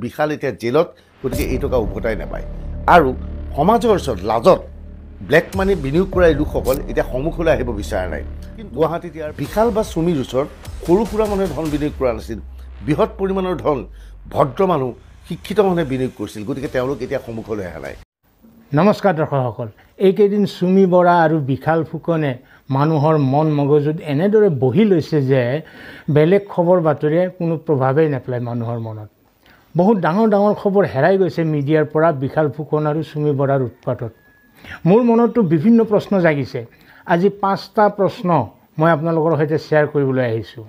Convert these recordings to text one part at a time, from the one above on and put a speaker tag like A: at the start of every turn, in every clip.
A: বিশাল এতিয়া জেলত, গতিকে এই টকা উভতাই নাপায়। আৰু সমাজৰ ওচৰত লাজত ব্লেক মানি বিনিয়োগ কৰা এই লোকসকল এতিয়া সন্মুখলৈ আহিব বিচৰা নাই। কিন্তু গুৱাহাটীত ইয়াৰ বিশাল বা চুমিৰ ওচৰত সৰু সুৰা মানুহে ধন বিনিয়োগ কৰা নাছিল, বৃহৎ পৰিমাণৰ ধন ভদ্ৰ মানুহ শিক্ষিত মানুহে বিনিয়োগ কৰিছিল, গতিকে তেওঁলোক এতিয়া সন্মুখলৈ অহা নাই।
B: নমস্কাৰ দৰ্শকসকল, এইকেইদিন চুমি বৰা আৰু বিশাল ফুকনে মানুহৰ মন মগজুত এনেদৰে বহি লৈছে যে বেলেগ খবৰ বাতৰিয়ে কোনো প্ৰভাৱেই নেপেলায় মানুহৰ মনত। বহুত ডাঙৰ ডাঙৰ খবৰ হেৰাই গৈছে মিডিয়াৰ পৰা বিশাল ফুকন আৰু চুমি বৰাৰ উৎপাতত। মোৰ মনতো বিভিন্ন প্ৰশ্ন জাগিছে। আজি 5টা প্ৰশ্ন মই আপোনালোকৰ সৈতে শ্বেয়াৰ কৰিবলৈ আহিছোঁ।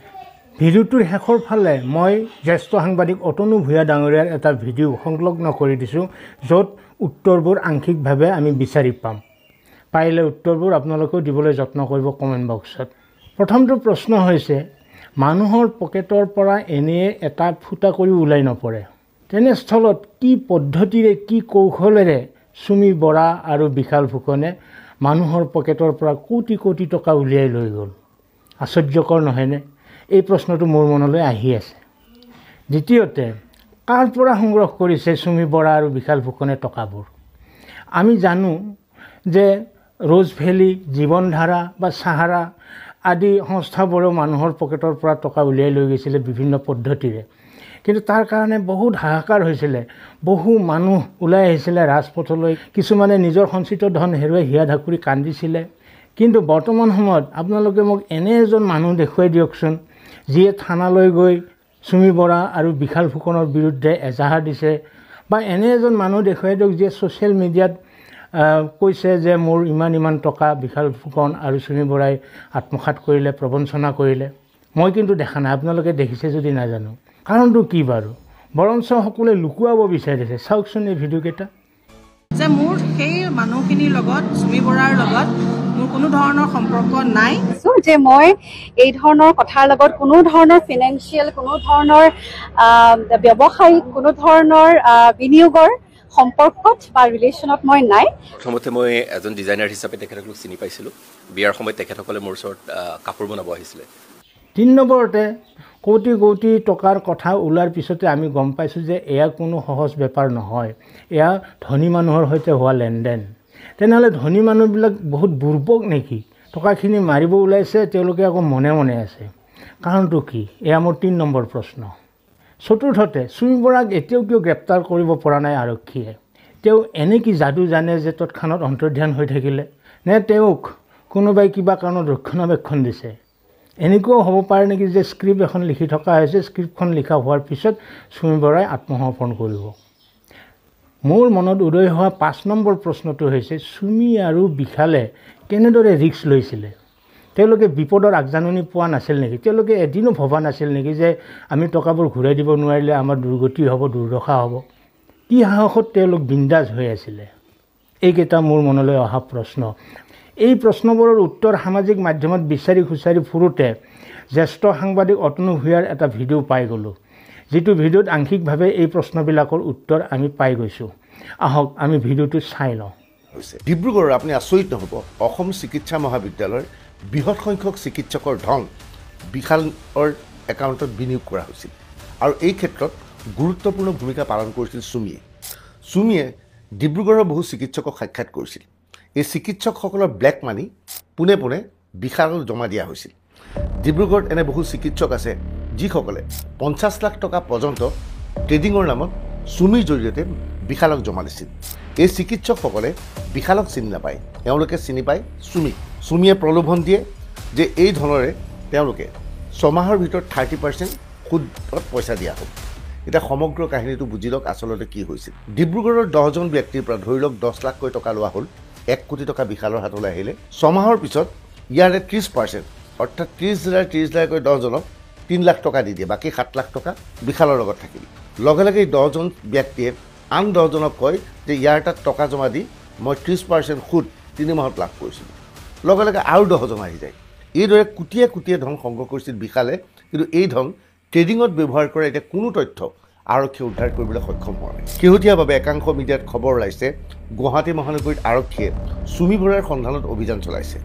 B: ভিডিঅ'টোৰ শেষৰ ফালে মই জ্যেষ্ঠ সাংবাদিক অতনু ভূঞা ডাঙৰীয়াৰ এটা ভিডিঅ' সংলগ্ন কৰি দিছোঁ, য'ত উত্তৰবোৰ আংশিকভাৱে আমি বিচাৰি পাম। পাৰিলে উত্তৰবোৰ আপোনালোকেও দিবলৈ যত্ন কৰিব কমেণ্ট বক্সত। প্ৰথমটো প্ৰশ্ন হৈছে, মানুহৰ পকেটৰ পৰা এনেই এটা ফুটা কৰি ওলাই নপৰে। তেনেস্থলত কি পদ্ধতিৰে কি কৌশলেৰে চুমি বৰা আৰু বিশাল ফুকনে মানুহৰ পকেটৰ পৰা কোটি কোটি টকা উলিয়াই লৈ গ'ল? আশ্চৰ্যকৰ নহয়নে? এই প্ৰশ্নটো মোৰ মনলৈ আহি আছে। দ্বিতীয়তে, কাৰ পৰা সংগ্ৰহ কৰিছে চুমি বৰা আৰু বিশাল ফুকনে টকাবোৰ? আমি জানো যে ৰ'জ ভেলী, জীৱনধাৰা বা চাহাৰা আদি সংস্থাবোৰেও মানুহৰ পকেটৰ পৰা টকা উলিয়াই লৈ গৈছিলে বিভিন্ন পদ্ধতিৰে। কিন্তু তাৰ কাৰণে বহুত হাহাকাৰ হৈছিলে, বহু মানুহ ওলাই আহিছিলে ৰাজপথলৈ, কিছুমানে নিজৰ সঞ্চিত ধন হেৰুৱাই হিয়া ধাকুৰি কান্দিছিলে। কিন্তু বৰ্তমান সময়ত আপোনালোকে মোক এনে এজন মানুহ দেখুৱাই দিয়কচোন, যিয়ে থানালৈ গৈ চুমি বৰা আৰু বিশাল ফুকনৰ বিৰুদ্ধে এজাহাৰ দিছে, বা এনে এজন মানুহ দেখুৱাই দিয়ক যিয়ে ছ'চিয়েল মিডিয়াত কৈছে যে মোৰ ইমান টকা বিশাল ফুকন আৰু চুমি বৰাই আত্মসাৎ কৰিলে, প্ৰবঞ্চনা কৰিলে। মই কিন্তু দেখা নাই, আপোনালোকে দেখিছে যদি নাজানো। কাৰণটো কি বাৰু? বৰঞ্চ সকলোৱে লুকুৱাব বিচাৰিছে। চাওকচোন এই ভিডিঅ'কেইটা।
C: যে মোৰ সেই মানুহখিনিৰ লগত, চুমি বৰাৰ লগত মোৰ কোনো ধৰণৰ সম্পৰ্ক নাই,
D: যে মই এই ধৰণৰ কথাৰ লগত কোনো ধৰণৰ ফিনেন্সিয়েল, কোনো ধৰণৰ ব্যৱসায়িক, কোনো ধৰণৰ বিনিয়োগৰ সম্পৰ্কত বা ৰিলেশ্যনত মই নাই।
E: প্ৰথমতে মই এজন ডিজাইনাৰ হিচাপে তেখেতসকলক চিনি পাইছিলোঁ। বিয়াৰ সময়ত তেখেতসকলে মোৰ ওচৰত কাপোৰ বনাব আহিছিলে।
B: 3 নম্বৰতে, কোটি কোটি টকাৰ কথা ওলোৱাৰ পিছতে আমি গম পাইছোঁ যে এয়া কোনো সহজ বেপাৰ নহয়, এয়া ধনী মানুহৰ সৈতে হোৱা লেনদেন। তেনেহ'লে ধনী মানুহবিলাক বহুত বুৰ্বক নেকি? টকাখিনি মাৰিব ওলাইছে, তেওঁলোকে আকৌ মনে মনে আছে। কাৰণটো কি? এয়া মোৰ 3 নম্বৰ প্ৰশ্ন। চতুৰ্থতে, চুমি বৰাক এতিয়াও কিয় গ্ৰেপ্তাৰ কৰিব পৰা নাই আৰক্ষীয়ে? তেওঁ এনে কি যাদু জানে যে তৎক্ষণাত অন্তৰ্ধান হৈ থাকিলে? নে তেওঁক কোনোবাই কিবা কাৰণত ৰক্ষণাবেক্ষণ দিছে? এনেকুৱাও হ'ব পাৰে নেকি যে স্ক্ৰিপ্ট এখন লিখি থকা হৈছে, স্ক্ৰিপ্টখন লিখা হোৱাৰ পিছত চুমি বৰাই আত্মসমৰ্পণ কৰিব? মোৰ মনত উদয় হোৱা 5 নম্বৰ প্ৰশ্নটো হৈছে, চুমি আৰু বিশালে কেনেদৰে ৰিস্ক লৈছিলে? তেওঁলোকে বিপদৰ আগজাননী পোৱা নাছিল নেকি? তেওঁলোকে এদিনো ভবা নাছিল নেকি যে আমি টকাবোৰ ঘূৰাই দিব নোৱাৰিলে আমাৰ দুৰ্গতি হ'ব, দুৰ্দশা হ'ব? কি সাহসত তেওঁলোক বিন্দাজ হৈ আছিলে? এইকেইটা মোৰ মনলৈ অহা প্ৰশ্ন। এই প্ৰশ্নবোৰৰ উত্তৰ সামাজিক মাধ্যমত বিচাৰি খুচাৰি ফুৰোঁতে জ্যেষ্ঠ সাংবাদিক অতনু ভূঞাৰ এটা ভিডিঅ' পাই গ'লোঁ, যিটো ভিডিঅ'ত আংশিকভাৱে এই প্ৰশ্নবিলাকৰ উত্তৰ আমি পাই গৈছোঁ। আহক আমি ভিডিঅ'টো চাই লওঁ।
A: ডিব্ৰুগড়ৰ আপুনি আচৰিত নহ'ব, অসম চিকিৎসা মহাবিদ্যালয়ৰ বৃহৎ সংখ্যক চিকিৎসকৰ ধন বিশালৰ একাউণ্টত বিনিয়োগ কৰা হৈছিল, আৰু এই ক্ষেত্ৰত গুৰুত্বপূৰ্ণ ভূমিকা পালন কৰিছিল চুমিয়ে। চুমিয়ে ডিব্ৰুগড়ৰ বহু চিকিৎসকক সাক্ষাৎ কৰিছিল। এই চিকিৎসকসকলৰ ব্লেক মানি পোনে পোনে বিশালক জমা দিয়া হৈছিল। ডিব্ৰুগড়ত এনে বহু চিকিৎসক আছে যিসকলে 50 লাখ টকা পৰ্যন্ত ট্ৰেডিঙৰ নামত চুমিৰ জৰিয়তে বিশালক জমা দিছিল। এই চিকিৎসকসকলে বিশালক চিনি নাপায়, তেওঁলোকে চিনি পায় চুমিক। চুমিয়ে প্ৰলোভন দিয়ে যে এই ধনৰে তেওঁলোকে 6 মাহৰ ভিতৰত 30% সুদত পইচা দিয়া হ'ব। এতিয়া সমগ্ৰ কাহিনীটো বুজি লওক আচলতে কি হৈছিল। ডিব্ৰুগড়ৰ 10জন ব্যক্তিৰ পৰা ধৰি লওক 10 লাখকৈ টকা লোৱা হ'ল, 1 কোটি টকা বিশালৰ হাতলৈ আহিলে। 6 মাহৰ পিছত ইয়াৰে 30%, অৰ্থাৎ 30 হাজাৰকৈ 10জনক 3 লাখ টকা দি দিয়ে, বাকী 7 লাখ টকা বিশালৰ লগত থাকিল। লগে লগে 10জন ব্যক্তিয়ে আন 10জনক কয় যে ইয়াৰ তাত টকা জমা দি মই 30% সুদ 3 মাহত লাভ কৰিছিলোঁ। লগে লগে আৰু 10জন আহি যায়। এইদৰে কোটিয়ে কোটিয়ে ধন সংগ্ৰহ কৰিছিল বিশালে, কিন্তু এই ধন ট্ৰেডিঙত ব্যৱহাৰ কৰা এতিয়া কোনো তথ্য আৰক্ষীয়ে উদ্ধাৰ কৰিবলৈ সক্ষম হোৱা নাই। শেহতীয়াভাৱে একাংশ মিডিয়াত খবৰ ওলাইছে গুৱাহাটী মহানগৰীত আৰক্ষীয়ে চুমি বৰাৰ সন্ধানত অভিযান চলাইছে।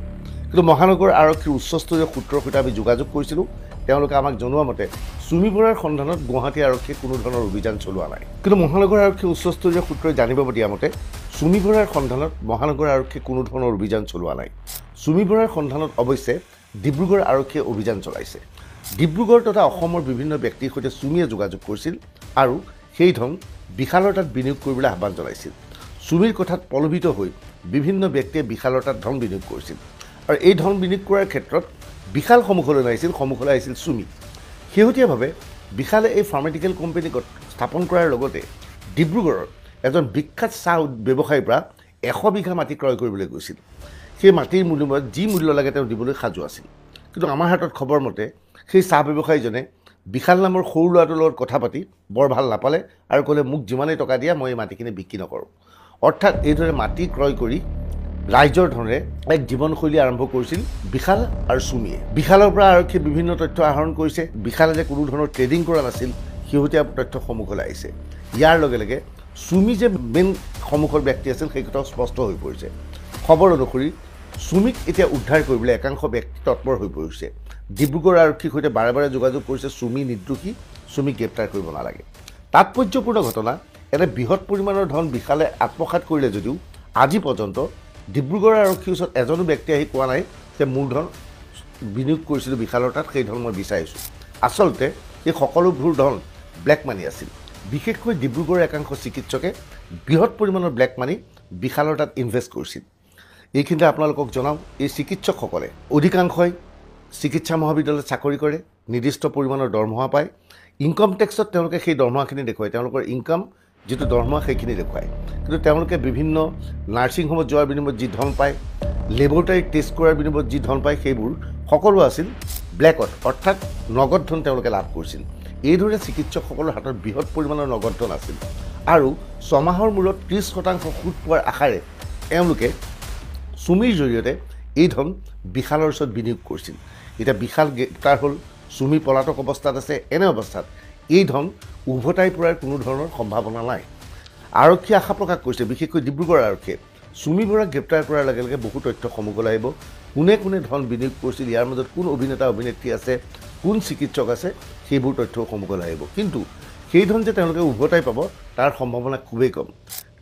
A: কিন্তু মহানগৰ আৰক্ষীৰ উচ্চস্তৰীয় সূত্ৰৰ সৈতে আমি যোগাযোগ কৰিছিলোঁ। তেওঁলোকে আমাক জনোৱা মতে চুমি বৰাৰ সন্ধানত গুৱাহাটী আৰক্ষীয়ে কোনো ধৰণৰ অভিযান চলোৱা নাই। কিন্তু মহানগৰ আৰক্ষীৰ উচ্চস্তৰীয় সূত্ৰই জানিব দিয়া মতে চুমি বৰাৰ সন্ধানত মহানগৰ আৰক্ষীয়ে কোনো ধৰণৰ অভিযান চলোৱা নাই। চুমি বৰাৰ সন্ধানত অৱশ্যে ডিব্ৰুগড় আৰক্ষীয়ে অভিযান চলাইছে। ডিব্ৰুগড় তথা অসমৰ বিভিন্ন ব্যক্তিৰ সৈতে চুমিয়ে যোগাযোগ কৰিছিল আৰু সেই ধন বিশালৰ তাত বিনিয়োগ কৰিবলৈ আহ্বান জনাইছিল। চুমিৰ কথাত প্ৰলোভিত হৈ বিভিন্ন ব্যক্তিয়ে বিশালৰ তাত ধন বিনিয়োগ কৰিছিল আৰু এই ধন বিনিয়োগ কৰাৰ ক্ষেত্ৰত বিশাল সন্মুখলৈ নাহিছিল, সন্মুখলৈ আহিছিল চুমি। শেহতীয়াভাৱে বিশালে এই ফাৰ্মাটিকেল কোম্পানী স্থাপন কৰাৰ লগতে ডিব্ৰুগড়ৰ এজন বিখ্যাত চাহ ব্যৱসায়ীৰ পৰা 100 বিঘা মাটি ক্ৰয় কৰিবলৈ গৈছিল। সেই মাটিৰ মূল্যত যি মূল্য লাগে তেওঁ দিবলৈ সাজু আছিল। কিন্তু আমাৰ হাতত খবৰ মতে সেই চাহ ব্যৱসায়ীজনে বিশাল নামৰ সৰু ল'ৰাটোৰ লগত কথা পাতি বৰ ভাল নাপালে আৰু ক'লে মোক যিমানেই টকা দিয়া মই এই মাটিখিনি বিক্ৰী নকৰোঁ। অৰ্থাৎ এইদৰে মাটি ক্ৰয় কৰি ৰাইজৰ ধনেৰে এক জীৱনশৈলী আৰম্ভ কৰিছিল বিশাল আৰু চুমিয়ে। বিশালৰ পৰা আৰক্ষীয়ে বিভিন্ন তথ্য আহৰণ কৰিছে। বিশালে যে কোনো ধৰণৰ ট্ৰেডিং কৰা নাছিল শেহতীয়া তথ্য সন্মুখলৈ আহিছে। ইয়াৰ লগে লগে চুমি যে মেইন সন্মুখৰ ব্যক্তি আছিল সেই কথাও স্পষ্ট হৈ পৰিছে। খবৰ অনুসৰি চুমিক এতিয়া উদ্ধাৰ কৰিবলৈ একাংশ ব্যক্তি তৎপৰ হৈ পৰিছে। ডিব্ৰুগড় আৰক্ষীৰ সৈতে বাৰে বাৰে যোগাযোগ কৰিছে চুমি নিৰ্দোষী, চুমিক গ্ৰেপ্তাৰ কৰিব নালাগে। তাৎপৰ্যপূৰ্ণ ঘটনা, এনে বৃহৎ পৰিমাণৰ ধন বিশালে আত্মসাৎ কৰিলে যদিও আজি পৰ্যন্ত ডিব্ৰুগড় আৰক্ষীৰ ওচৰত এজনো ব্যক্তি আহি কোৱা নাই যে মোৰ ধন বিনিয়োগ কৰিছিলোঁ বিশালৰ তাত, সেই ধন মই বিচাৰিছোঁ। আচলতে এই সকলোবোৰ ধন ব্লেক মানি আছিল। বিশেষকৈ ডিব্ৰুগড়ৰ একাংশ চিকিৎসকে বৃহৎ পৰিমাণৰ ব্লেক মানি বিশালৰ তাত ইনভেষ্ট কৰিছিল। এইখিনিতে আপোনালোকক জনাওঁ, এই চিকিৎসকসকলে অধিকাংশই চিকিৎসা মহাবিদ্যালয়ত চাকৰি কৰে, নিৰ্দিষ্ট পৰিমাণৰ দৰমহা পায়। ইনকাম টেক্সত তেওঁলোকে সেই দৰমহাখিনি দেখুৱায়, তেওঁলোকৰ ইনকাম যিটো দৰমহা সেইখিনি দেখুৱায়। কিন্তু তেওঁলোকে বিভিন্ন নাৰ্ছিং হোমত যোৱাৰ বিনিময়ত যি ধন পায়, লেবৰেটৰী টেষ্ট কৰাৰ বিনিময়ত যি ধন পায়, সেইবোৰ সকলো আছিল ব্লেকত, অৰ্থাৎ নগদ ধন তেওঁলোকে লাভ কৰিছিল। এইদৰে চিকিৎসকসকলৰ হাতত বৃহৎ পৰিমাণৰ নগদ ধন আছিল আৰু 6 মাহৰ মূৰত 30% সুদ পোৱাৰ আশাৰে তেওঁলোকে চুমিৰ জৰিয়তে এই ধন বিশালৰ ওচৰত বিনিয়োগ কৰিছিল। এতিয়া বিশাল গ্ৰেপ্তাৰ হ'ল, চুমি পলাতক অৱস্থাত আছে। এনে অৱস্থাত এই ধন উভতাই পৰাৰ কোনো ধৰণৰ সম্ভাৱনা নাই। আৰক্ষীয়ে আশা প্ৰকাশ কৰিছে, বিশেষকৈ ডিব্ৰুগড় আৰক্ষীয়ে চুমি বৰাক গ্ৰেপ্তাৰ কৰাৰ লগে লগে বহু তথ্য সন্মুখলৈ আহিব। কোনে কোনে ধন বিনিয়োগ কৰিছিল, ইয়াৰ মাজত কোন অভিনেতা অভিনেত্ৰী আছে, কোন চিকিৎসক আছে, সেইবোৰ তথ্যও সন্মুখলৈ আহিব। কিন্তু সেই ধন যে তেওঁলোকে উভতাই পাব তাৰ সম্ভাৱনা খুবেই কম।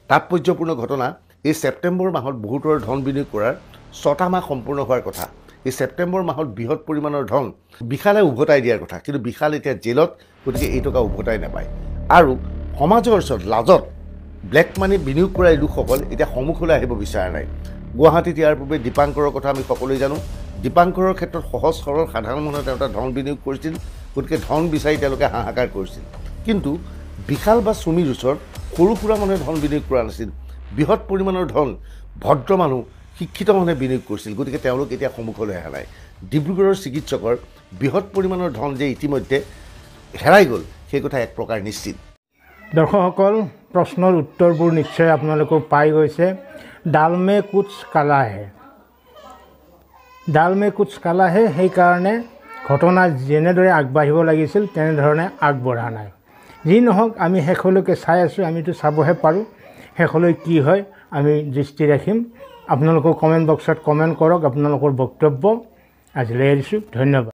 A: তাৎপৰ্যপূৰ্ণ ঘটনা, এই ছেপ্টেম্বৰ মাহত বহুতৰ ধন বিনিয়োগ কৰাৰ 6টা মাহ সম্পূৰ্ণ হোৱাৰ কথা। এই ছেপ্টেম্বৰ মাহত বৃহৎ পৰিমাণৰ ধন বিশালে উভতাই দিয়াৰ কথা, কিন্তু বিশাল এতিয়া জেলত, গতিকে এই টকা উভতাই নাপায়। আৰু সমাজৰ ওচৰত লাজত ব্লেক মানি বিনিয়োগ কৰা এই লোকসকল এতিয়া সন্মুখলৈ আহিব বিচৰা নাই। গুৱাহাটীত ইয়াৰ পূৰ্বে দীপাংকৰৰ কথা আমি সকলোৱে জানো। দীপাংকৰৰ ক্ষেত্ৰত সহজ সৰল সাধাৰণ মানুহে তেওঁলোকে ধন বিনিয়োগ কৰিছিল, গতিকে ধন বিচাৰি তেওঁলোকে হাহাকাৰ কৰিছিল। কিন্তু বিশাল বা চুমিৰ ওচৰত সৰু সুৰা মানুহে ধন বিনিয়োগ কৰা নাছিল। বৃহৎ পৰিমাণৰ ধন ভদ্ৰ মানুহ, শিক্ষিত মানুহে বিনিয়োগ কৰিছিল, গতিকে তেওঁলোক এতিয়া সন্মুখলৈ অহা নাই। ডিব্ৰুগড়ৰ চিকিৎসকৰ বৃহৎ পৰিমাণৰ ধন যে ইতিমধ্যে হেৰাই গ'ল সেই কথা এক প্ৰকাৰ নিশ্চিত।
B: দৰ্শকসকল, প্ৰশ্নৰ উত্তৰবোৰ নিশ্চয় আপোনালোকক পাই গৈছে। ডাল মে কুছ কালা হে, ডাল মে কুছ কালা হে, সেইকাৰণে ঘটনা যেনেদৰে আগবাঢ়িব লাগিছিল তেনেধৰণে আগবঢ়া নাই। যি নহওক, আমি শেষলৈকে চাই আছোঁ, আমিতো চাবহে পাৰোঁ। শেষলৈ কি হয় আমি দৃষ্টি ৰাখিম। আপোনালোকৰ কমেণ্ট বক্সত কমেণ্ট কৰক আপোনালোকৰ বক্তব্য। আজিলৈ এৰিছোঁ, ধন্যবাদ।